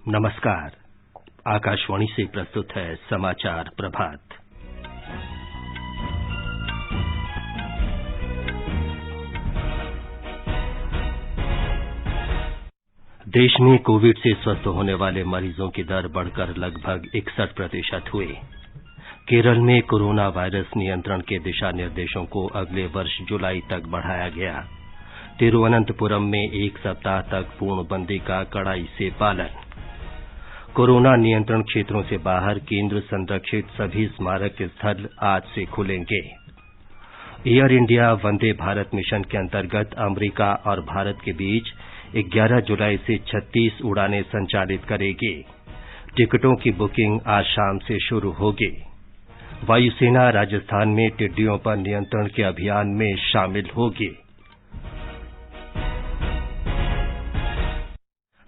नमस्कार। आकाशवाणी से प्रस्तुत है समाचार प्रभात। देश में कोविड से स्वस्थ होने वाले मरीजों की दर बढ़कर लगभग 61% हुई। केरल में कोरोना वायरस नियंत्रण के दिशा निर्देशों को अगले वर्ष जुलाई तक बढ़ाया गया। तिरुवनंतपुरम में 1 सप्ताह तक पूर्णबंदी का कड़ाई से पालन। कोरोना नियंत्रण क्षेत्रों से बाहर केंद्र संरक्षित सभी स्मारक स्थल आज से खुलेंगे। Air India Vande Bharat mission के अंतर्गत अमेरिका और भारत के बीच 11 जुलाई से 36 उड़ानें संचालित करेगी। टिकटों की बुकिंग आज शाम से शुरू होगी। वायुसेना राजस्थान में टिड्डियों पर नियंत्रण के अभियान में शामिल होगी।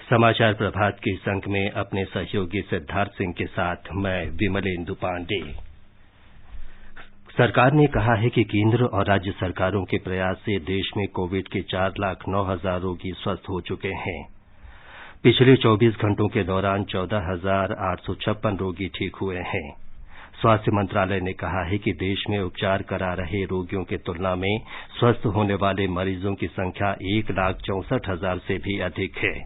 समाचार प्रभात के इस अंक में अपने सहयोगी सिद्धार्थ सिंह के साथ मैं विमलेंदु पांडे। सरकार ने कहा है कि केंद्र और राज्य सरकारों के प्रयास से देश में कोविड के 4,09,000 रोगी स्वस्थ हो चुके हैं। पिछले 24 घंटों के दौरान 14,856 रोगी ठीक हुए हैं। स्वास्थ्य मंत्रालय ने कहा है कि देश में उपचार करा रहे रोगियों की तुलना में स्वस्थ होने वाले मरीजों की संख्या 1,64,000 से भी अधिक है।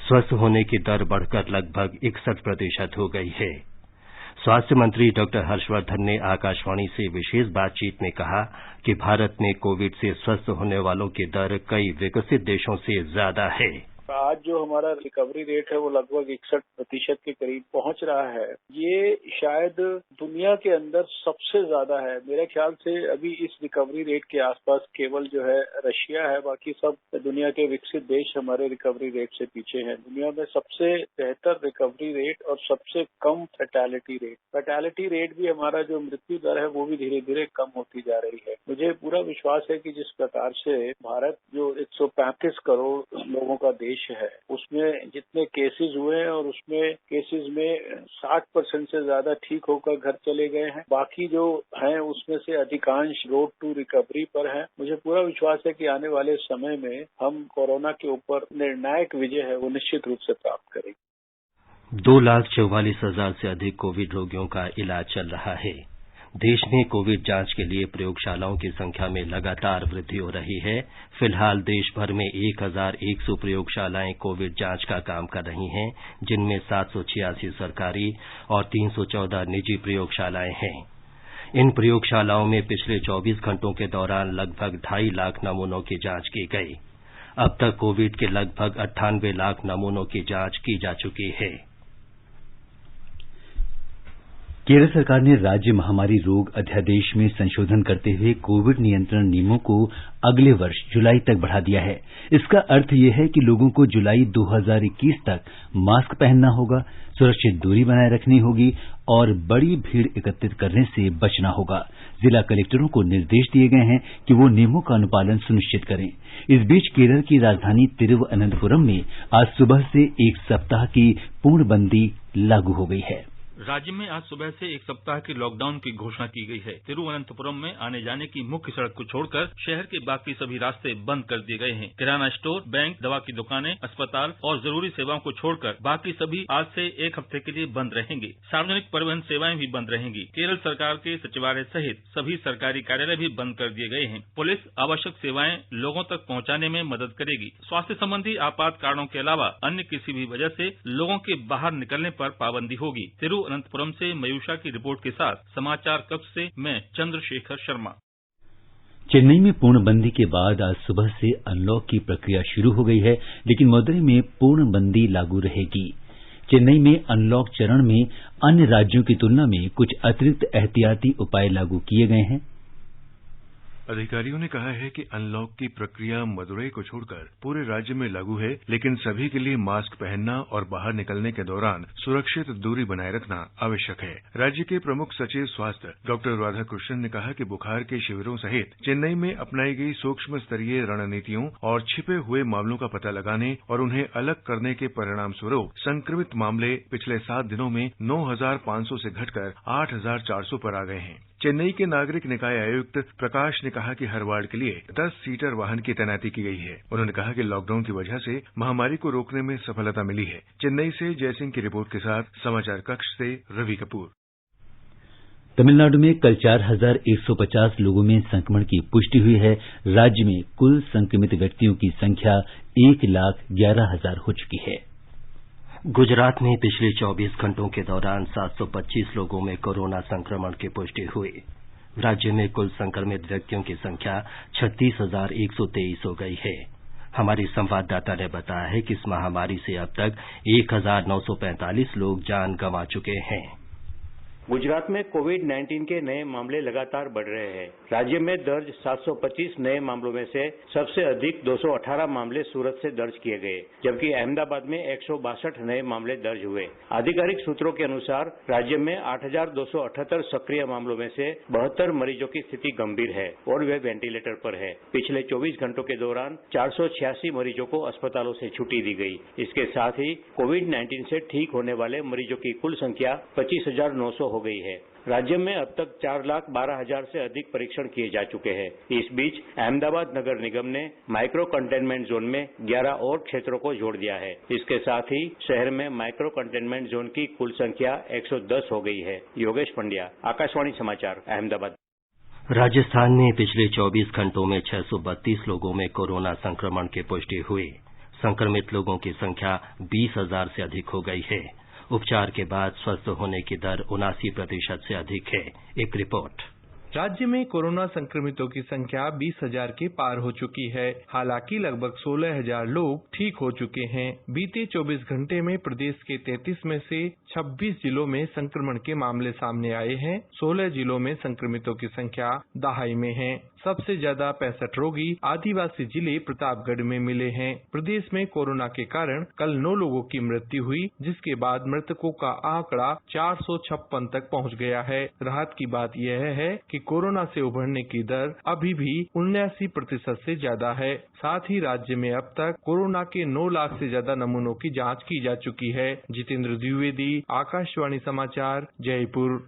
स्वस्थ होने की दर बढ़कर लगभग 61% हो गई है। स्वास्थ्य मंत्री डॉक्टर हर्षवर्धन ने आकाशवाणी से विशेष बातचीत में कहा कि भारत में कोविड से स्वस्थ होने वालों की दर कई विकसित देशों से ज्यादा है। आज जो हमारा रिकवरी रेट है वो लगभग 61% के करीब पहुंच रहा है। ये शायद दुनिया के अंदर सबसे ज्यादा है। मेरे ख्याल से अभी इस रिकवरी रेट के आसपास केवल जो है रशिया है, बाकी सब दुनिया के विकसित देश हमारे रिकवरी रेट से पीछे हैं। दुनिया में सबसे बेहतर रिकवरी रेट और सबसे कम फैटेलिटी रेट। फैटेलिटी रेट भी हमारा जो मृत्यु दर है वो भी धीरे धीरे कम होती जा रही है। मुझे पूरा विश्वास है कि जिस प्रकार से भारत जो 135 करोड़ लोगों का देश है, उसमें जितने केसेस हुए हैं और उसमें केसेस में 60% से ज्यादा ठीक होकर घर चले गए हैं। बाकी जो हैं उसमें से अधिकांश रोड टू रिकवरी पर हैं। मुझे पूरा विश्वास है कि आने वाले समय में हम कोरोना के ऊपर निर्णायक विजय है वो निश्चित रूप से प्राप्त करेंगे। 2,44,000 से अधिक कोविड रोगियों का इलाज चल रहा है। देश में कोविड जांच के लिए प्रयोगशालाओं की संख्या में लगातार वृद्धि हो रही है। फिलहाल देश भर में 1,100 प्रयोगशालाएं कोविड जांच का काम कर रही हैं, जिनमें 786 सरकारी और 314 निजी प्रयोगशालाएं हैं। इन प्रयोगशालाओं में पिछले 24 घंटों के दौरान लगभग 2.5 लाख नमूनों की जांच की गई। अब तक कोविड के लगभग 98 लाख नमूनों की जांच की जा चुकी है। केरल सरकार ने राज्य महामारी रोग अध्यादेश में संशोधन करते हुए कोविड नियंत्रण नियमों को अगले वर्ष जुलाई तक बढ़ा दिया है। इसका अर्थ यह है कि लोगों को जुलाई 2021 तक मास्क पहनना होगा, सुरक्षित दूरी बनाए रखनी होगी और बड़ी भीड़ एकत्रित करने से बचना होगा। जिला कलेक्टरों को निर्देश दिए गए हैं कि वो नियमों का अनुपालन सुनिश्चित करें। इस बीच केरल की राजधानी तिरुवनंतपुरम में आज सुबह से 1 सप्ताह की पूर्णबंदी लागू हो गई है। राज्य में आज सुबह से 1 सप्ताह के लॉकडाउन की घोषणा की गई है। तिरुवनंतपुरम में आने जाने की मुख्य सड़क को छोड़कर शहर के बाकी सभी रास्ते बंद कर दिए गए हैं। किराना स्टोर, बैंक, दवा की दुकानें, अस्पताल और जरूरी सेवाओं को छोड़कर बाकी सभी आज से 1 हफ्ते के लिए बंद रहेंगे। सार्वजनिक परिवहन सेवाएं भी बंद रहेंगी। केरल सरकार के सचिवालय सहित सभी सरकारी कार्यालय भी बंद कर दिए गए हैं। पुलिस आवश्यक सेवाएं लोगों तक पहुंचाने में मदद करेगी। स्वास्थ्य संबंधी आपात कारणों के अलावा अन्य किसी भी वजह से लोगों के बाहर निकलने पर पाबंदी होगी। तिरुवनंतपुरम से मयूषा की रिपोर्ट के साथ समाचार कक्ष से मैं चंद्रशेखर शर्मा। चेन्नई में पूर्णबंदी के बाद आज सुबह से अनलॉक की प्रक्रिया शुरू हो गई है, लेकिन मदुरई में पूर्णबंदी लागू रहेगी। चेन्नई में अनलॉक चरण में अन्य राज्यों की तुलना में कुछ अतिरिक्त एहतियाती उपाय लागू किए गए हैं। अधिकारियों ने कहा है कि अनलॉक की प्रक्रिया मदुरई को छोड़कर पूरे राज्य में लागू है, लेकिन सभी के लिए मास्क पहनना और बाहर निकलने के दौरान सुरक्षित दूरी बनाए रखना आवश्यक है। राज्य के प्रमुख सचिव स्वास्थ्य डॉक्टर राधाकृष्णन ने कहा कि बुखार के शिविरों सहित चेन्नई में अपनाई गई सूक्ष्म स्तरीय रणनीतियों और छिपे हुए मामलों का पता लगाने और उन्हें अलग करने के परिणाम स्वरूप संक्रमित मामले पिछले 7 दिनों में 9,500 से घटकर 8,400 पर आ गए हैं। चेन्नई के नागरिक निकाय आयुक्त प्रकाश ने कहा कि हर वार्ड के लिए 10 सीटर वाहन की तैनाती की गई है। उन्होंने कहा कि लॉकडाउन की वजह से महामारी को रोकने में सफलता मिली है। चेन्नई से जयसिंह की रिपोर्ट के साथ समाचार कक्ष से रवि कपूर। तमिलनाडु में कल 4,150 लोगों में संक्रमण की पुष्टि हुई है। राज्य में कुल संक्रमित व्यक्तियों की संख्या 1,11,000 हो चुकी है। गुजरात में पिछले 24 घंटों के दौरान 725 लोगों में कोरोना संक्रमण की पुष्टि हुई। राज्य में कुल संक्रमित व्यक्तियों की संख्या 36,123 हो गई है। हमारी संवाददाता ने बताया है कि इस महामारी से अब तक 1,945 लोग जान गंवा चुके हैं। गुजरात में कोविड-19 के नए मामले लगातार बढ़ रहे हैं। राज्य में दर्ज 725 नए मामलों में से सबसे अधिक 218 मामले सूरत से दर्ज किए गए, जबकि अहमदाबाद में 162 नए मामले दर्ज हुए। आधिकारिक सूत्रों के अनुसार राज्य में 8,278 सक्रिय मामलों में से 72 मरीजों की स्थिति गंभीर है और वे वेंटिलेटर पर है। पिछले 24 घंटों के दौरान 486 मरीजों को अस्पतालों से छुट्टी दी गई। इसके साथ ही कोविड-19 से ठीक होने वाले मरीजों की कुल संख्या 25,900 हो गई है। राज्य में अब तक 4,12,000 से अधिक परीक्षण किए जा चुके हैं। इस बीच अहमदाबाद नगर निगम ने माइक्रो कंटेनमेंट जोन में 11 और क्षेत्रों को जोड़ दिया है। इसके साथ ही शहर में माइक्रो कंटेनमेंट जोन की कुल संख्या 110 हो गई है। योगेश पंड्या, आकाशवाणी समाचार, अहमदाबाद। राजस्थान में पिछले 24 घंटों में 632 लोगों में कोरोना संक्रमण की पुष्टि हुई। संक्रमित लोगों की संख्या 20,000 से अधिक हो गई है। उपचार के बाद स्वस्थ होने की दर 79% से अधिक है। एक रिपोर्ट। राज्य में कोरोना संक्रमितों की संख्या 20,000 के पार हो चुकी है। हालांकि लगभग 16,000 लोग ठीक हो चुके हैं। बीते 24 घंटे में प्रदेश के 33 में से 26 जिलों में संक्रमण के मामले सामने आए हैं। 16 जिलों में संक्रमितों की संख्या दहाई में है। सबसे ज्यादा 65 रोगी आदिवासी जिले प्रतापगढ़ में मिले हैं। प्रदेश में कोरोना के कारण कल 9 लोगों की मृत्यु हुई, जिसके बाद मृतकों का आंकड़ा 456 तक पहुंच गया है। राहत की बात यह है कि कोरोना से उभरने की दर अभी भी 79% से ज्यादा है। साथ ही राज्य में अब तक कोरोना के 9 लाख से ज्यादा नमूनों की जांच की जा चुकी है। जितेंद्र द्विवेदी, आकाशवाणी समाचार, जयपुर।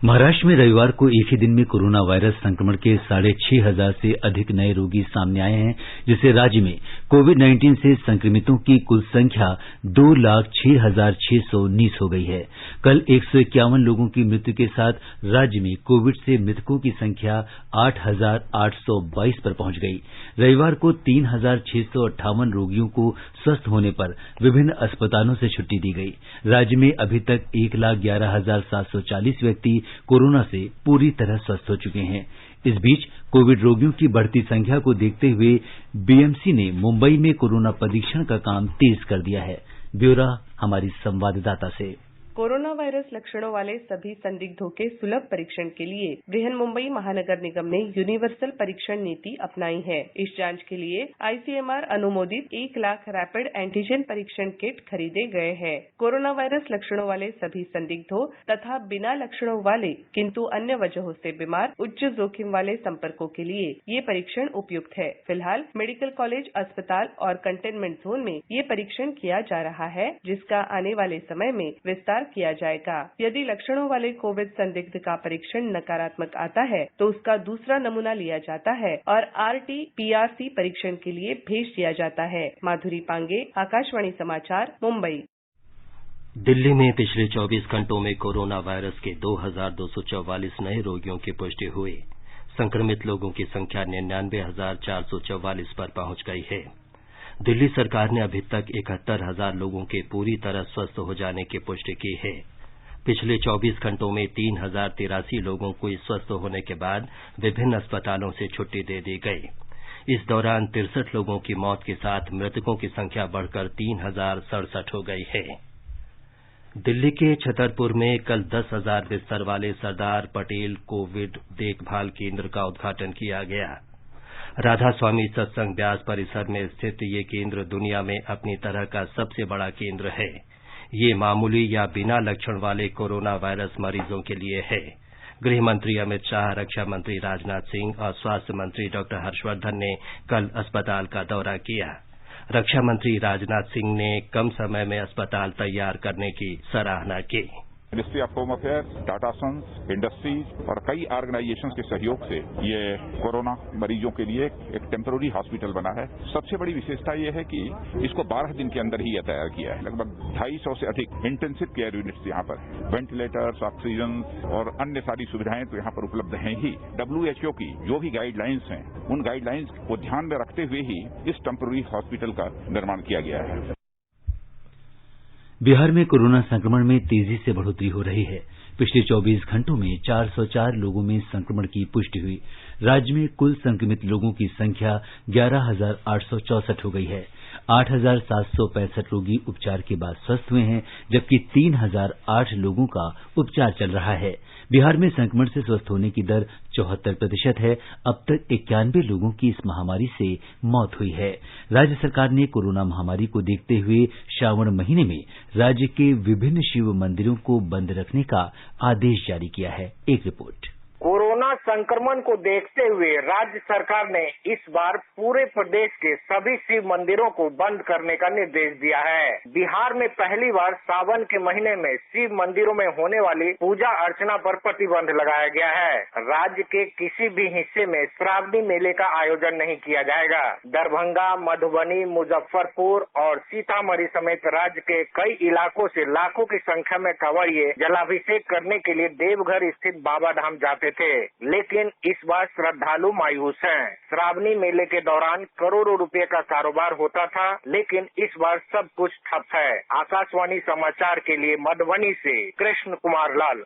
महाराष्ट्र में रविवार को एक ही दिन में कोरोना वायरस संक्रमण के 6,500 से अधिक नए रोगी सामने आए हैं, जिससे राज्य में कोविड-19 से संक्रमितों की कुल संख्या 2,06,619 हो गई है। कल 151 लोगों की मृत्यु के साथ राज्य में कोविड से मृतकों की संख्या 8,822 पर पहुंच गई। रविवार को 3,658 रोगियों को स्वस्थ होने पर विभिन्न अस्पतालों से छुट्टी दी गई। राज्य में अभी तक 1,11,740 व्यक्ति कोरोना से पूरी तरह स्वस्थ हो चुके हैं। इस बीच कोविड रोगियों की बढ़ती संख्या को देखते हुए बीएमसी ने मुंबई में कोरोना परीक्षण का काम तेज कर दिया है। ब्यौरा हमारी संवाददाता से। कोरोना वायरस लक्षणों वाले सभी संदिग्धों के सुलभ परीक्षण के लिए बृहन मुंबई महानगर निगम ने यूनिवर्सल परीक्षण नीति अपनाई है। इस जांच के लिए आईसीएमआर अनुमोदित 1 लाख रैपिड एंटीजन परीक्षण किट खरीदे गए हैं। कोरोना वायरस लक्षणों वाले सभी संदिग्धों तथा बिना लक्षणों वाले किंतु अन्य वजहों से बीमार उच्च जोखिम वाले संपर्कों के लिए ये परीक्षण उपयुक्त है। फिलहाल मेडिकल कॉलेज, अस्पताल और कंटेनमेंट जोन में ये परीक्षण किया जा रहा है, जिसका आने वाले समय में विस्तार किया जाएगा। यदि लक्षणों वाले कोविड संदिग्ध का परीक्षण नकारात्मक आता है तो उसका दूसरा नमूना लिया जाता है और RT-PCR परीक्षण के लिए भेज दिया जाता है। माधुरी पांगे, आकाशवाणी समाचार, मुंबई। दिल्ली में पिछले 24 घंटों में कोरोना वायरस के 2,244 नए रोगियों की पुष्टि हुई। संक्रमित लोगों की संख्या 99,444 पर पहुंच गई है। दिल्ली सरकार ने अभी तक 71,000 लोगों के पूरी तरह स्वस्थ हो जाने की पुष्टि की है। पिछले 24 घंटों में 3,083 लोगों को स्वस्थ होने के बाद विभिन्न अस्पतालों से छुट्टी दे दी गई। इस दौरान 63 लोगों की मौत के साथ मृतकों की संख्या बढ़कर 3,067 हो गई है। दिल्ली के छतरपुर में कल 10,000 बिस्तर वाले सरदार पटेल कोविड देखभाल केंद्र का उद्घाटन किया गया। राधा स्वामी सत्संग ब्यास परिसर में स्थित ये केंद्र दुनिया में अपनी तरह का सबसे बड़ा केंद्र है। ये मामूली या बिना लक्षण वाले कोरोना वायरस मरीजों के लिए है। गृह मंत्री अमित शाह, रक्षा मंत्री राजनाथ सिंह और स्वास्थ्य मंत्री डॉक्टर हर्षवर्धन ने कल अस्पताल का दौरा किया। रक्षा मंत्री राजनाथ सिंह ने कम समय में अस्पताल तैयार करने की सराहना की। Ministry of home affairs, Tata Sons, industries और कई ऑर्गेनाइजेशंस के सहयोग से ये कोरोना मरीजों के लिए एक टेम्पररी हॉस्पिटल बना है। सबसे बड़ी विशेषता ये है कि इसको 12 दिन के अंदर ही ये तैयार किया है। लगभग 250 से अधिक इंटेंसिव केयर यूनिट्स यहाँ पर, वेंटिलेटर्स, ऑक्सीजन और अन्य सारी सुविधाएं तो यहाँ पर उपलब्ध हैं ही। WHO की जो भी गाइडलाइंस हैं, उन गाइडलाइंस को ध्यान में रखते हुए ही इस टेम्पररी हॉस्पिटल का निर्माण किया गया है। बिहार में कोरोना संक्रमण में तेजी से बढ़ोतरी हो रही है। पिछले 24 घंटों में 404 लोगों में संक्रमण की पुष्टि हुई। राज्य में कुल संक्रमित लोगों की संख्या 11,864 हो गई है। 8,765 रोगी उपचार के बाद स्वस्थ हुए हैं, जबकि 3,008 लोगों का उपचार चल रहा है। बिहार में संक्रमण से स्वस्थ होने की दर 74% है। अब तक 91 लोगों की इस महामारी से मौत हुई है। राज्य सरकार ने कोरोना महामारी को देखते हुए श्रावण महीने में राज्य के विभिन्न शिव मंदिरों को बंद रखने का आदेश जारी किया है। एक रिपोर्ट। कोरोना संक्रमण को देखते हुए राज्य सरकार ने इस बार पूरे प्रदेश के सभी शिव मंदिरों को बंद करने का निर्देश दिया है। बिहार में पहली बार सावन के महीने में शिव मंदिरों में होने वाली पूजा अर्चना पर प्रतिबंध लगाया गया है। राज्य के किसी भी हिस्से में श्रावणी मेले का आयोजन नहीं किया जाएगा। दरभंगा, मधुबनी, मुजफ्फरपुर और सीतामढ़ी समेत राज्य के कई इलाकों से लाखों की संख्या में कांवड़िए जलाभिषेक करने के लिए देवघर स्थित बाबा धाम जाते थे, लेकिन इस बार श्रद्धालु मायूस हैं। श्रावणी मेले के दौरान करोड़ों रुपए का कारोबार होता था, लेकिन इस बार सब कुछ ठप है। आकाशवाणी समाचार के लिए मधुबनी से कृष्ण कुमार लाल।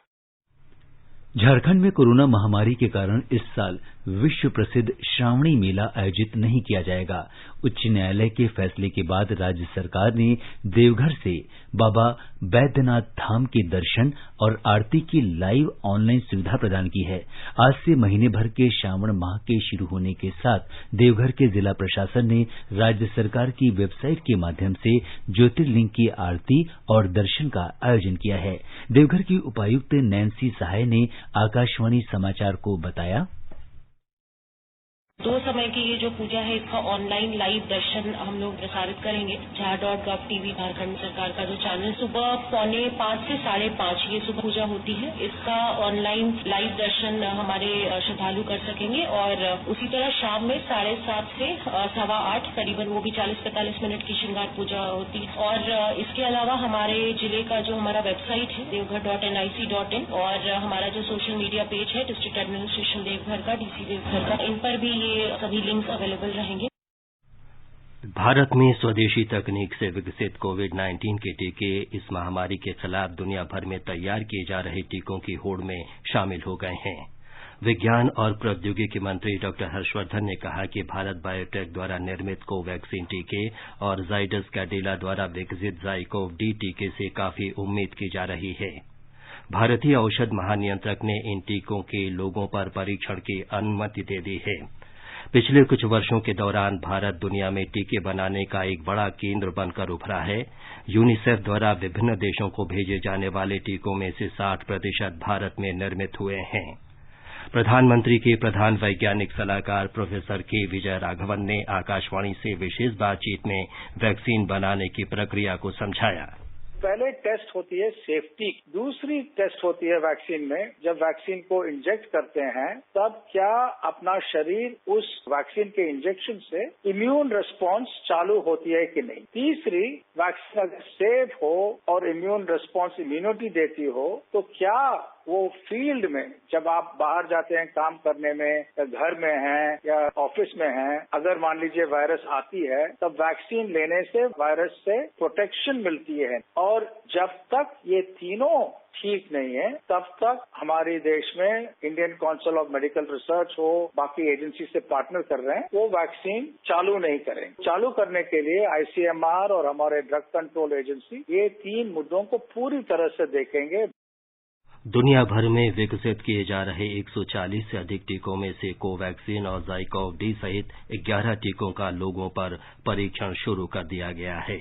झारखंड में कोरोना महामारी के कारण इस साल विश्व प्रसिद्ध श्रावणी मेला आयोजित नहीं किया जाएगा। उच्च न्यायालय के फैसले के बाद राज्य सरकार ने देवघर से बाबा बैद्यनाथ धाम के दर्शन और आरती की लाइव ऑनलाइन सुविधा प्रदान की है। आज से महीने भर के श्रावण माह के शुरू होने के साथ देवघर के जिला प्रशासन ने राज्य सरकार की वेबसाइट के माध्यम से ज्योतिर्लिंग की आरती और दर्शन का आयोजन किया है। देवघर की उपायुक्त नैन्सी सहाय ने आकाशवाणी समाचार को बताया, 2 समय की ये जो पूजा है इसका ऑनलाइन लाइव दर्शन हम लोग प्रसारित करेंगे। jha.gov.tv झारखंड सरकार का जो चैनल सुबह 4:45 से 5:30 ये सुबह पूजा होती है। इसका ऑनलाइन लाइव दर्शन हमारे श्रद्धालु कर सकेंगे और उसी तरह शाम में 7:30 से 8:15 करीबन वो भी 40-45 मिनट की श्रृंगार पूजा होती है। और इसके अलावा हमारे जिले का जो हमारा वेबसाइट है devghar.nic.in और हमारा जो सोशल मीडिया पेज है डिस्ट्रिक्ट एडमिनिस्ट्रेशन देवघर का, DC देवघर का, इन पर भी सभी लिंक्स अवेलेबल रहेंगे। भारत में स्वदेशी तकनीक से विकसित कोविड-19 के टीके इस महामारी के खिलाफ दुनिया भर में तैयार किए जा रहे टीकों की होड़ में शामिल हो गए हैं। विज्ञान और प्रौद्योगिकी मंत्री डॉक्टर हर्षवर्धन ने कहा कि भारत बायोटेक द्वारा निर्मित कोवैक्सीन टीके और जाइडस कैडिला द्वारा विकसित ज़ाइकोव-डी टीके से काफी उम्मीद की जा रही है। भारतीय औषध महानियंत्रक ने इन टीकों के लोगों पर परीक्षण की अनुमति दे दी है। पिछले कुछ वर्षों के दौरान भारत दुनिया में टीके बनाने का एक बड़ा केंद्र बनकर उभरा है। यूनिसेफ द्वारा विभिन्न देशों को भेजे जाने वाले टीकों में से 60% भारत में निर्मित हुए हैं। प्रधानमंत्री के प्रधान वैज्ञानिक सलाहकार प्रोफेसर के विजय राघवन ने आकाशवाणी से विशेष बातचीत में वैक्सीन बनाने की प्रक्रिया को समझाया। पहले टेस्ट होती है सेफ्टी, दूसरी टेस्ट होती है वैक्सीन में। जब वैक्सीन को इंजेक्ट करते हैं तब क्या अपना शरीर उस वैक्सीन के इंजेक्शन से इम्यून रिस्पांस चालू होती है कि नहीं। तीसरी, वैक्सीन अगर सेफ हो और इम्यून रिस्पांस इम्यूनिटी देती हो तो क्या वो फील्ड में जब आप बाहर जाते हैं काम करने में या घर में हैं या ऑफिस में हैं, अगर मान लीजिए वायरस आती है तब वैक्सीन लेने से वायरस से प्रोटेक्शन मिलती है। और जब तक ये तीनों ठीक नहीं है तब तक हमारे देश में Indian council of medical research हो, बाकी एजेंसी से पार्टनर कर रहे हैं, वो वैक्सीन चालू नहीं करेंगे। चालू करने के लिए ICMR और हमारे ड्रग कंट्रोल एजेंसी ये 3 मुद्दों को पूरी तरह से देखेंगे। दुनिया भर में विकसित किए जा रहे 140 से अधिक टीकों में से कोवैक्सीन और ज़ाइकोव-डी सहित 11 टीकों का लोगों पर परीक्षण शुरू कर दिया गया है।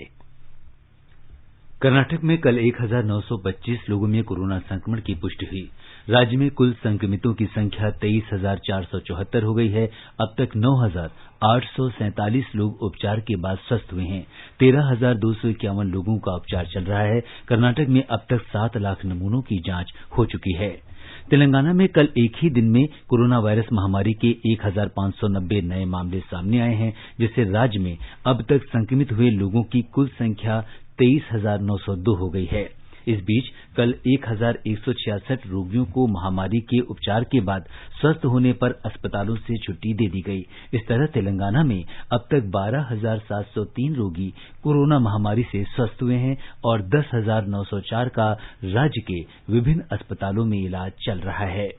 कर्नाटक में कल 1925 लोगों में कोरोना संक्रमण की पुष्टि हुई। राज्य में कुल संक्रमितों की संख्या 23,474 हो गई है। अब तक 9,847 लोग उपचार के बाद स्वस्थ हुए हैं। 13,251 लोगों का उपचार चल रहा है। कर्नाटक में अब तक 7 लाख नमूनों की जांच हो चुकी है। तेलंगाना में कल एक ही दिन में कोरोना वायरस महामारी के 1,590 नए मामले सामने आए हैं, जिससे राज्य में अब तक संक्रमित हुए लोगों की कुल संख्या 23,902 हो गई है। इस बीच कल 1,166 रोगियों को महामारी के उपचार के बाद स्वस्थ होने पर अस्पतालों से छुट्टी दे दी गई। इस तरह तेलंगाना में अब तक 12,703 रोगी कोरोना महामारी से स्वस्थ हुए हैं और 10,904 का राज्य के विभिन्न अस्पतालों में इलाज चल रहा है।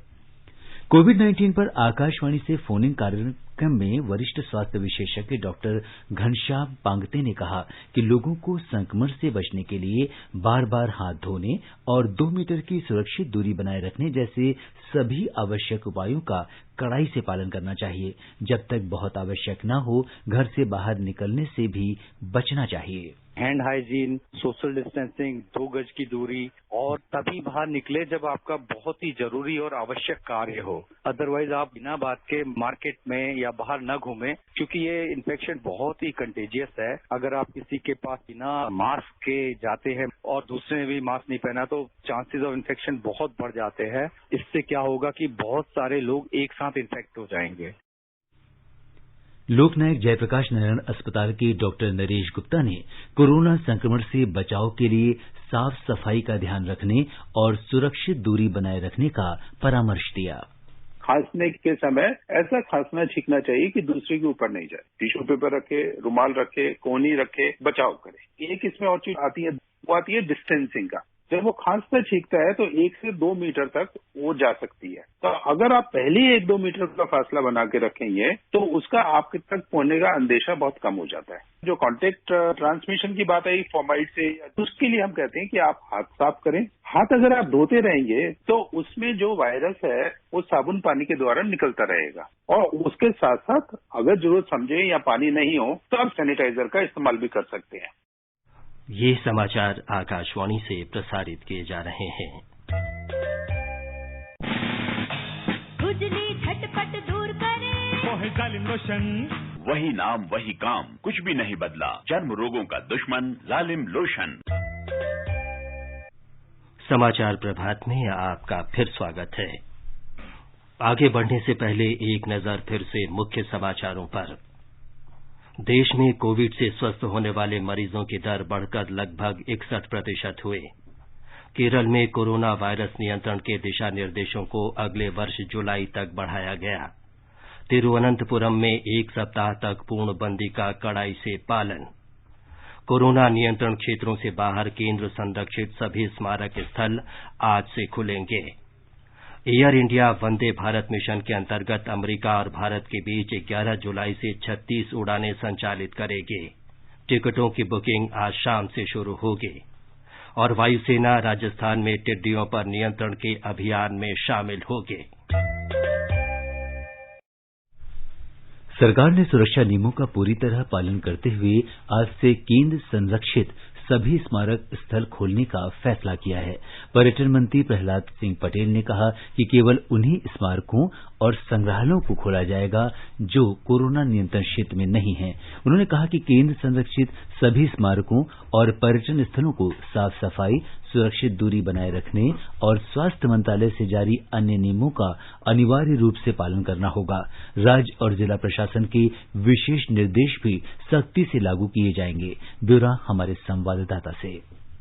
कोविड-19 पर आकाशवाणी से फोन इन कार्यक्रम में वरिष्ठ स्वास्थ्य विशेषज्ञ डॉक्टर घनश्याम पांगते ने कहा कि लोगों को संक्रमण से बचने के लिए बार बार हाथ धोने और 2 मीटर की सुरक्षित दूरी बनाए रखने जैसे सभी आवश्यक उपायों का कड़ाई से पालन करना चाहिए। जब तक बहुत आवश्यक न हो, घर से बाहर निकलने से भी बचना चाहिए। हैंड हाइजीन, सोशल डिस्टेंसिंग, 2 गज की दूरी और तभी बाहर निकले जब आपका बहुत ही जरूरी और आवश्यक कार्य हो। अदरवाइज आप बिना बात के मार्केट में या बाहर न घूमें, क्योंकि ये इन्फेक्शन बहुत ही कंटेजियस है। अगर आप किसी के पास बिना मास्क के जाते हैं और दूसरे ने भी मास्क नहीं पहना तो चांसेस ऑफ इन्फेक्शन बहुत बढ़ जाते हैं। इससे क्या होगा कि बहुत सारे लोग एक साथ इन्फेक्ट हो जाएंगे। लोकनायक जयप्रकाश नारायण अस्पताल के डॉक्टर नरेश गुप्ता ने कोरोना संक्रमण से बचाव के लिए साफ सफाई का ध्यान रखने और सुरक्षित दूरी बनाए रखने का परामर्श दिया। खांसने के समय ऐसा खांसना छींकना चाहिए कि दूसरे के ऊपर नहीं जाए। टिश्यू पेपर रखे, रुमाल रखे, कोहनी रखे, बचाव करे। एक इसमें और चीज आती है, वो आती है डिस्टेंसिंग का। जब वो खांसता छींकता है तो 1 से 2 मीटर तक वो जा सकती है। तो अगर आप पहले 1-2 मीटर का फासला बना के रखेंगे तो उसका आपके तक पहुंचने का अंदेशा बहुत कम हो जाता है। जो कॉन्टेक्ट ट्रांसमिशन की बात आई फॉर्माइड से, उसके लिए हम कहते हैं कि आप हाथ साफ करें। हाथ अगर आप धोते रहेंगे तो उसमें जो वायरस है वो साबुन पानी के द्वारा निकलता रहेगा। और उसके साथ साथ अगर जरूरत समझे या पानी नहीं हो तो आप सैनिटाइजर का इस्तेमाल भी कर सकते हैं। ये समाचार आकाशवाणी से प्रसारित किए जा रहे हैं। खुजली झटपट दूर करे, वो है जालिम लोशन। वही नाम वही काम, कुछ भी नहीं बदला। चर्म रोगों का दुश्मन जालिम लोशन। समाचार प्रभात में आपका फिर स्वागत है। आगे बढ़ने से पहले एक नजर फिर से मुख्य समाचारों पर। देश में कोविड से स्वस्थ होने वाले मरीजों की दर बढ़कर लगभग 61% हुए। केरल में कोरोना वायरस नियंत्रण के दिशा निर्देशों को अगले वर्ष जुलाई तक बढ़ाया गया। तिरुवनंतपुरम में 1 सप्ताह तक पूर्णबंदी का कड़ाई से पालन। कोरोना नियंत्रण क्षेत्रों से बाहर केंद्र संरक्षित सभी स्मारक स्थल आज से खुलेंगे। Air India Vande Bharat mission के अंतर्गत अमेरिका और भारत के बीच 11 जुलाई से 36 उड़ानें संचालित करेगी। टिकटों की बुकिंग आज शाम से शुरू होगी। और वायुसेना राजस्थान में टिड्डियों पर नियंत्रण के अभियान में शामिल होगी। सरकार ने सुरक्षा नियमों का पूरी तरह पालन करते हुए आज से केंद्र संरक्षित सभी स्मारक स्थल खोलने का फैसला किया है। पर्यटन मंत्री प्रहलाद सिंह पटेल ने कहा कि केवल उन्हीं स्मारकों और संग्रहालयों को खोला जाएगा जो कोरोना नियंत्रण क्षेत्र में नहीं हैं। उन्होंने कहा कि केंद्र संरक्षित सभी स्मारकों और पर्यटन स्थलों को साफ सफाई, सुरक्षित दूरी बनाए रखने और स्वास्थ्य मंत्रालय से जारी अन्य नियमों का अनिवार्य रूप से पालन करना होगा। राज्य और जिला प्रशासन के विशेष निर्देश भी सख्ती से लागू किए जाएंगे। ब्यौरा हमारे संवाददाता से।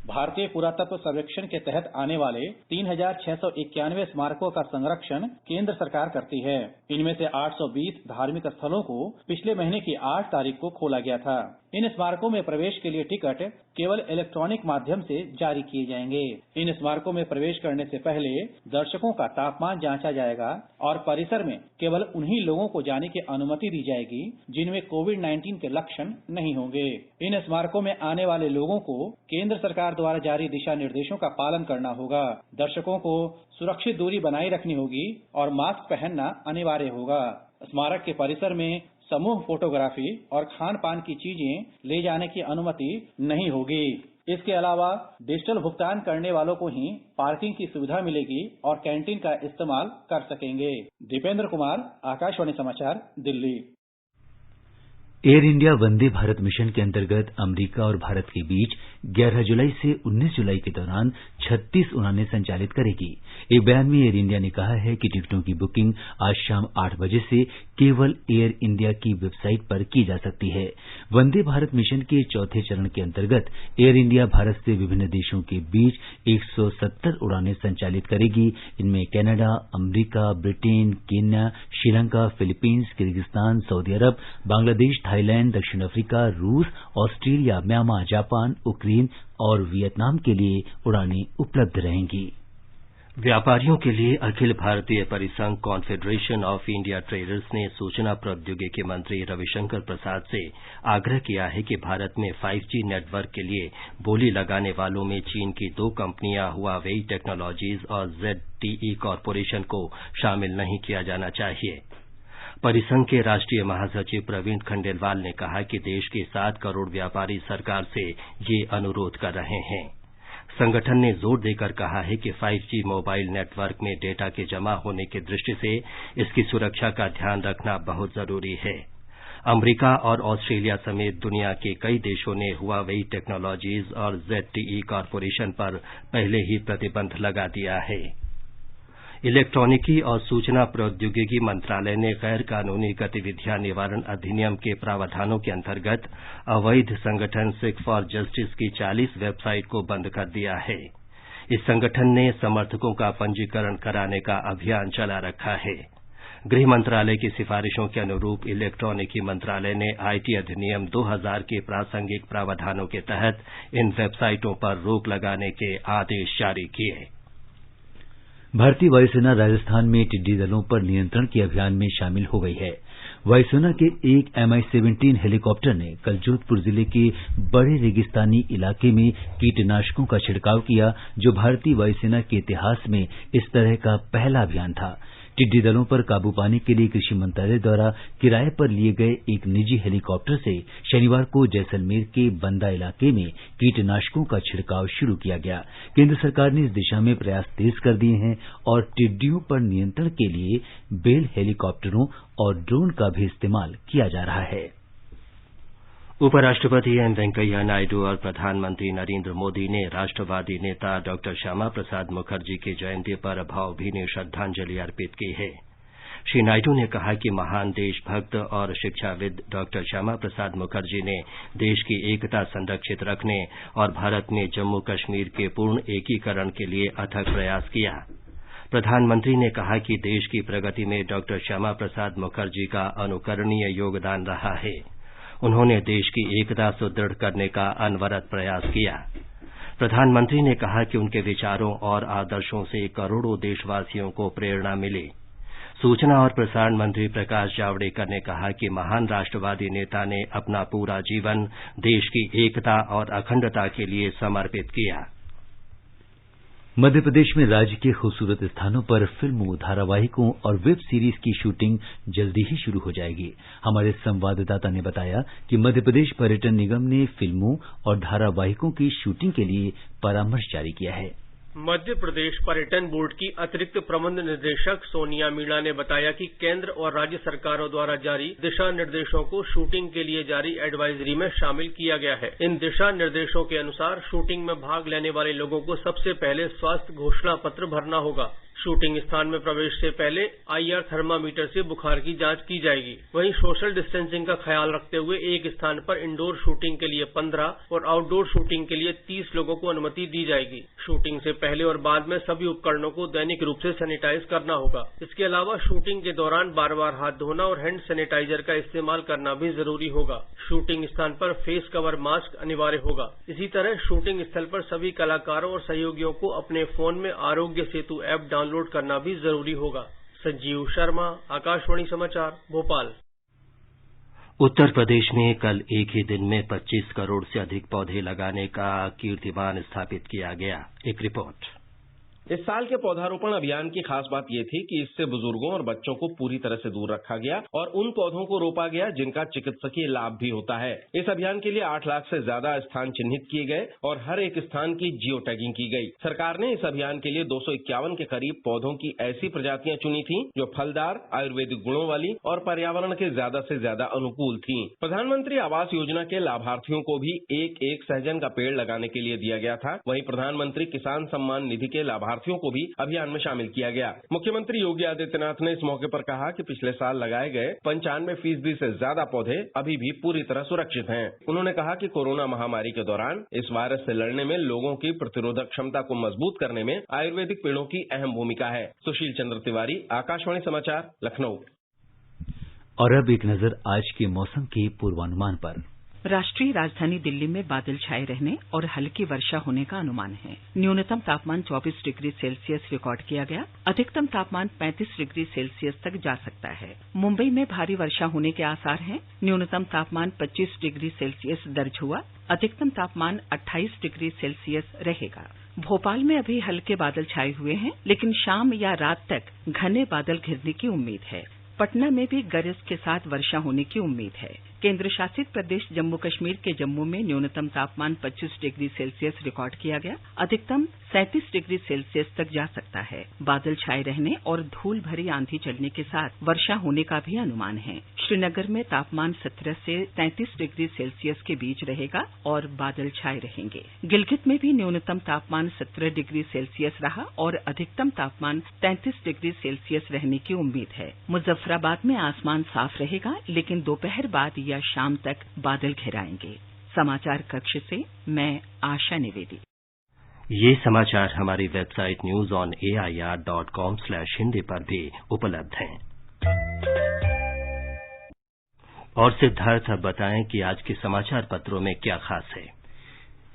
भारतीय पुरातत्व सर्वेक्षण के तहत आने वाले 3,691 स्मारकों का संरक्षण केंद्र सरकार करती है। इनमें से 820 धार्मिक स्थलों को पिछले महीने की 8 तारीख को खोला गया था। इन स्मारकों में प्रवेश के लिए टिकट केवल इलेक्ट्रॉनिक माध्यम से जारी किए जाएंगे। इन स्मारकों में प्रवेश करने से पहले दर्शकों का तापमान जांचा जाएगा और परिसर में केवल उन्हीं लोगों को जाने की अनुमति दी जाएगी जिनमें कोविड-19 के लक्षण नहीं होंगे। इन स्मारकों में आने वाले लोगों को केंद्र सरकार द्वारा जारी दिशा निर्देशों का पालन करना होगा। दर्शकों को सुरक्षित दूरी बनाए रखनी होगी और मास्क पहनना अनिवार्य होगा। स्मारक के परिसर में समूह फोटोग्राफी और खान पान की चीजें ले जाने की अनुमति नहीं होगी। इसके अलावा डिजिटल भुगतान करने वालों को ही पार्किंग की सुविधा मिलेगी और कैंटीन का इस्तेमाल कर सकेंगे। दीपेंद्र कुमार, आकाशवाणी समाचार, Delhi. Air India Vande Bharat mission के अंतर्गत अमेरिका और भारत के बीच 11 जुलाई से 19 जुलाई के दौरान 36 उड़ानें संचालित करेगी। एक बयान में एयर इंडिया ने कहा है कि टिकटों की बुकिंग आज शाम 8 बजे से केवल एयर इंडिया की वेबसाइट पर की जा सकती है। वंदे भारत मिशन के चौथे चरण के अंतर्गत एयर इंडिया भारत से विभिन्न देशों के बीच 170 उड़ानें संचालित करेगी। इनमें Canada, America, Britain, Kenya, Sri Lanka, Philippines, Kyrgyzstan, Saudi Arab, Bangladesh, Thailand, दक्षिण अफ्रीका, रूस, ऑस्ट्रेलिया, म्यांमार, जापान, यूक्रेन और वियतनाम के लिए उड़ानें उपलब्ध रहेंगी। व्यापारियों के लिए अखिल भारतीय परिसंघ कॉन्फेडरेशन ऑफ इंडिया ट्रेडर्स ने सूचना प्रौद्योगिकी मंत्री रविशंकर प्रसाद से आग्रह किया है कि भारत में 5G नेटवर्क के लिए बोली लगाने वालों में चीन की 2 कंपनियां हुआवेई टेक्नोलॉजीज और ZTE कॉरपोरेशन को शामिल नहीं किया जाना चाहिए। परिसंघ के राष्ट्रीय महासचिव प्रवीण खंडेलवाल ने कहा कि देश के 7 करोड़ व्यापारी सरकार से ये अनुरोध कर रहे हैं। संगठन ने जोर देकर कहा है कि 5G मोबाइल नेटवर्क में डेटा के जमा होने की दृष्टि से इसकी सुरक्षा का ध्यान रखना बहुत जरूरी है। अमेरिका और ऑस्ट्रेलिया समेत दुनिया के कई देशों ने हुआवेई टेक्नोलॉजीज और ZTE कॉरपोरेशन पर पहले ही प्रतिबंध लगा दिया है। इलेक्ट्रॉनिकी और सूचना प्रौद्योगिकी मंत्रालय ने गैर कानूनी गतिविधियां निवारण अधिनियम के प्रावधानों के अंतर्गत अवैध संगठन सिख फॉर जस्टिस की 40 वेबसाइट को बंद कर दिया है। इस संगठन ने समर्थकों का पंजीकरण कराने का अभियान चला रखा है। गृह मंत्रालय की सिफारिशों के अनुरूप इलेक्ट्रॉनिकी मंत्रालय ने IT अधिनियम 2000 के प्रासंगिक प्रावधानों के तहत इन वेबसाइटों पर रोक लगाने के आदेश जारी किए। भारतीय वायुसेना राजस्थान में टिड्डी दलों पर नियंत्रण के अभियान में शामिल हो गई है। वायुसेना के एक Mi-17 हेलीकॉप्टर ने कल जोधपुर जिले के बड़े रेगिस्तानी इलाके में कीटनाशकों का छिड़काव किया, जो भारतीय वायुसेना के इतिहास में इस तरह का पहला अभियान था। टिड्डी दलों पर काबू पाने के लिए कृषि मंत्रालय द्वारा किराए पर लिए गए एक निजी हेलीकॉप्टर से शनिवार को जैसलमेर के बंदा इलाके में कीटनाशकों का छिड़काव शुरू किया गया। केंद्र सरकार ने इस दिशा में प्रयास तेज कर दिए हैं और टिड्डियों पर नियंत्रण के लिए बेल हेलीकॉप्टरों और ड्रोन का भी इस्तेमाल किया जा रहा है। उपराष्ट्रपति एम वेंकैया नायडू और प्रधानमंत्री नरेंद्र मोदी ने राष्ट्रवादी नेता डॉक्टर श्यामा प्रसाद मुखर्जी की जयंती पर भावभीनी श्रद्धांजलि अर्पित की है। श्री नायडू ने कहा कि महान देशभक्त और शिक्षाविद डॉक्टर श्यामा प्रसाद मुखर्जी ने देश की एकता संरक्षित रखने और भारत में जम्मू कश्मीर के पूर्ण एकीकरण के लिए अथक प्रयास किया। प्रधानमंत्री ने कहा कि देश की प्रगति में डॉक्टर श्यामा प्रसाद मुखर्जी का अनुकरणीय योगदान रहा है। उन्होंने देश की एकता सुदृढ़ करने का अनवरत प्रयास किया। प्रधानमंत्री ने कहा कि उनके विचारों और आदर्शों से करोड़ों देशवासियों को प्रेरणा मिली। सूचना और प्रसारण मंत्री प्रकाश जावड़ेकर ने कहा कि महान राष्ट्रवादी नेता ने अपना पूरा जीवन देश की एकता और अखंडता के लिए समर्पित किया। मध्य प्रदेश में राज्य के खूबसूरत स्थानों पर फिल्मों, धारावाहिकों और वेब सीरीज की शूटिंग जल्दी ही शुरू हो जाएगी। हमारे संवाददाता ने बताया कि मध्य प्रदेश पर्यटन निगम ने फिल्मों और धारावाहिकों की शूटिंग के लिए परामर्श जारी किया है। मध्य प्रदेश पर्यटन बोर्ड की अतिरिक्त प्रबंध निदेशक सोनिया मीणा ने बताया कि केंद्र और राज्य सरकारों द्वारा जारी दिशा निर्देशों को शूटिंग के लिए जारी एडवाइजरी में शामिल किया गया है। इन दिशा निर्देशों के अनुसार शूटिंग में भाग लेने वाले लोगों को सबसे पहले स्वास्थ्य घोषणा पत्र भरना होगा। शूटिंग स्थान में प्रवेश से पहले IR थर्मामीटर से बुखार की जांच की जाएगी। वहीं सोशल डिस्टेंसिंग का ख्याल रखते हुए एक स्थान पर इंडोर शूटिंग के लिए 15 और आउटडोर शूटिंग के लिए 30 लोगों को अनुमति दी जाएगी। शूटिंग से पहले और बाद में सभी उपकरणों को दैनिक रूप से सैनिटाइज करना होगा। इसके अलावा शूटिंग के दौरान बार-बार हाथ धोना और हैंड सैनिटाइजर का इस्तेमाल करना भी जरूरी होगा। शूटिंग स्थान पर फेस कवर मास्क अनिवार्य होगा। इसी तरह शूटिंग स्थल पर सभी कलाकारों और सहयोगियों को अपने फोन में आरोग्य सेतु ऐप डाउनलोड करना भी जरूरी होगा। संजीव शर्मा, आकाशवाणी समाचार, भोपाल। उत्तर प्रदेश में कल एक ही दिन में 25 करोड़ से अधिक पौधे लगाने का कीर्तिमान स्थापित किया गया। एक रिपोर्ट। इस साल के पौधारोपण अभियान की खास बात यह थी कि इससे बुजुर्गों और बच्चों को पूरी तरह से दूर रखा गया और उन पौधों को रोपा गया जिनका चिकित्सकीय लाभ भी होता है। इस अभियान के लिए 8 लाख से ज्यादा स्थान चिन्हित किए गए और हर एक स्थान की जियो टैगिंग की गई। सरकार ने इस अभियान के लिए 251 के करीब पौधों की ऐसी प्रजातियां चुनी थी जो फलदार, आयुर्वेदिक गुणों वाली और पर्यावरण के ज्यादा से ज्यादा अनुकूल थी। प्रधानमंत्री आवास योजना के लाभार्थियों को भी एक सहजन का पेड़ लगाने के लिए दिया गया था। वहीं प्रधानमंत्री किसान सम्मान निधि के लाभार्थियों को भी अभियान में शामिल किया गया। मुख्यमंत्री योगी आदित्यनाथ ने इस मौके पर कहा कि पिछले साल लगाए गए 95% से ज्यादा पौधे अभी भी पूरी तरह सुरक्षित हैं। उन्होंने कहा कि कोरोना महामारी के दौरान इस वायरस से लड़ने में लोगों की प्रतिरोधक क्षमता को मजबूत करने में आयुर्वेदिक पेड़ों की अहम भूमिका है। सुशील चंद्र तिवारी, आकाशवाणी समाचार, लखनऊ। और अब एक नजर आज के मौसम के पूर्वानुमान पर। राष्ट्रीय राजधानी दिल्ली में बादल छाए रहने और हल्की वर्षा होने का अनुमान है। न्यूनतम तापमान 24 डिग्री सेल्सियस रिकॉर्ड किया गया। अधिकतम तापमान 35 डिग्री सेल्सियस तक जा सकता है। मुंबई में भारी वर्षा होने के आसार हैं। न्यूनतम तापमान 25 डिग्री सेल्सियस दर्ज हुआ। अधिकतम तापमान 28 डिग्री सेल्सियस रहेगा। भोपाल में अभी हल्के बादल छाए हुए हैं, लेकिन शाम या रात तक घने बादल घिरने की उम्मीद है। पटना में भी गरज के साथ वर्षा होने की उम्मीद है। केंद्र शासित प्रदेश जम्मू कश्मीर के जम्मू में न्यूनतम तापमान 25 डिग्री सेल्सियस रिकॉर्ड किया गया। अधिकतम 37 डिग्री सेल्सियस तक जा सकता है। बादल छाए रहने और धूल भरी आंधी चलने के साथ वर्षा होने का भी अनुमान है। श्रीनगर में तापमान 17 से 33 डिग्री सेल्सियस के बीच रहेगा और बादल छाए रहेंगे। गिलगित में भी न्यूनतम तापमान 17 डिग्री सेल्सियस रहा और अधिकतम तापमान 33 डिग्री सेल्सियस रहने की उम्मीद है। मुजफ्फराबाद में आसमान साफ रहेगा, लेकिन दोपहर बाद या शाम तक बादल घिराएंगे। समाचार कक्ष से मैं आशा निवेदी। ये समाचार हमारी वेबसाइट newsonair.com/hindi पर भी उपलब्ध हैं। और सिद्धार्थ, अब बताएं कि आज के समाचार पत्रों में क्या खास है।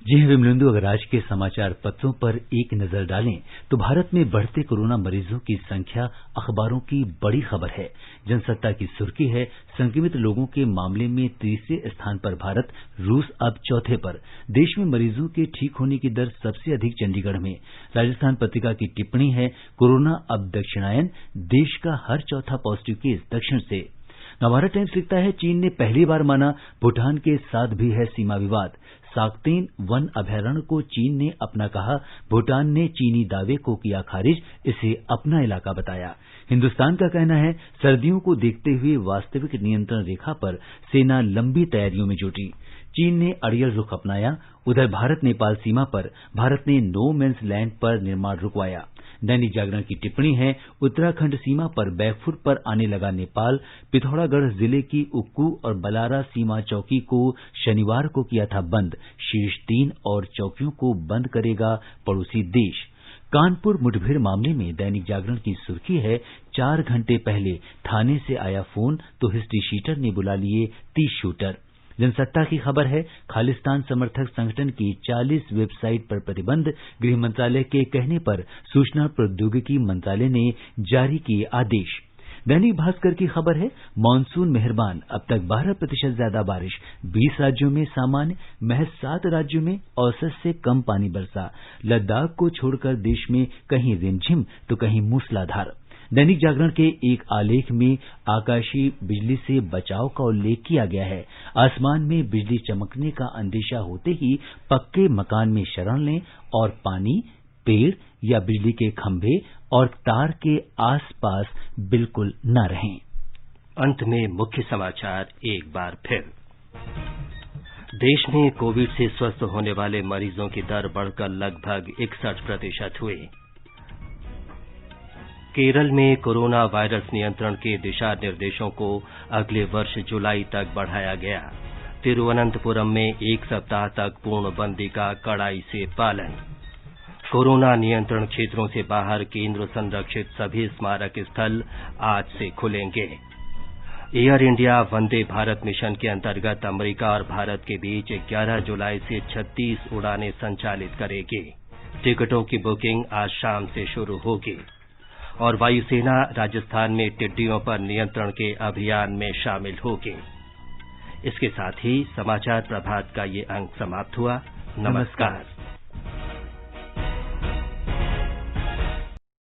जी हाँ विमलेंदु, अगर आज के समाचार पत्रों पर एक नजर डालें तो भारत में बढ़ते कोरोना मरीजों की संख्या अखबारों की बड़ी खबर है। जनसत्ता की सुर्खी है, संक्रमित लोगों के मामले में तीसरे स्थान पर भारत, रूस अब चौथे पर। देश में मरीजों के ठीक होने की दर सबसे अधिक चंडीगढ़ में। राजस्थान पत्रिका की टिप्पणी है, कोरोना अब दक्षिणायन, देश का हर चौथा पॉजिटिव केस दक्षिण से। नवभारत टाइम्स लिखता है, चीन ने पहली बार माना भूटान के साथ भी है सीमा विवाद। साक्तेन वन अभयारण्य को चीन ने अपना कहा, भूटान ने चीनी दावे को किया खारिज, इसे अपना इलाका बताया। हिंदुस्तान का कहना है, सर्दियों को देखते हुए वास्तविक नियंत्रण रेखा पर सेना लंबी तैयारियों में जुटी। चीन ने अड़ियल रुख अपनाया। उधर भारत नेपाल सीमा पर भारत ने नो मैंस लैंड पर निर्माण रुकवाया। दैनिक जागरण की टिप्पणी है, उत्तराखंड सीमा पर बैकफुट पर आने लगा नेपाल। पिथौरागढ़ जिले की उक्कू और बलारा सीमा चौकी को शनिवार को किया था बंद। शीर्ष 3 और चौकियों को बंद करेगा पड़ोसी देश। कानपुर मुठभेड़ मामले में दैनिक जागरण की सुर्खी है, 4 घंटे पहले थाने से आया फोन तो हिस्ट्री शीटर ने बुला लिए 30 शूटर। जनसत्ता की खबर है, खालिस्तान समर्थक संगठन की 40 वेबसाइट पर प्रतिबंध। गृह मंत्रालय के कहने पर सूचना प्रौद्योगिकी मंत्रालय ने जारी किए आदेश। दैनिक भास्कर की खबर है, मानसून मेहरबान, अब तक 12% ज्यादा बारिश। 20 राज्यों में सामान्य, महज 7 राज्यों में औसत से कम पानी बरसा। लद्दाख को छोड़कर देश में कहीं रिमझिम तो कहीं मूसलाधार। दैनिक जागरण के एक आलेख में आकाशीय बिजली से बचाव का उल्लेख किया गया है। आसमान में बिजली चमकने का अंदेशा होते ही पक्के मकान में शरण लें और पानी, पेड़ या बिजली के खंभे और तार के आसपास बिल्कुल न रहें। अंत में मुख्य समाचार एक बार फिर। देश में कोविड से स्वस्थ होने वाले मरीजों की दर बढ़कर लगभग 61% हुई। केरल में कोरोना वायरस नियंत्रण के दिशा निर्देशों को अगले वर्ष जुलाई तक बढ़ाया गया। तिरुवनंतपुरम में 1 सप्ताह तक पूर्णबंदी का कड़ाई से पालन। कोरोना नियंत्रण क्षेत्रों से बाहर केंद्र संरक्षित सभी स्मारक स्थल आज से खुलेंगे। Air India Vande Bharat mission के अंतर्गत अमेरिका और भारत के बीच 11 जुलाई से 36 उड़ानें संचालित करेगी। टिकटों की बुकिंग आज शाम से शुरू होगी। और वायुसेना राजस्थान में टिड्डियों पर नियंत्रण के अभियान में शामिल होगी। इसके साथ ही समाचार प्रभात का ये अंक समाप्त हुआ। नमस्कार।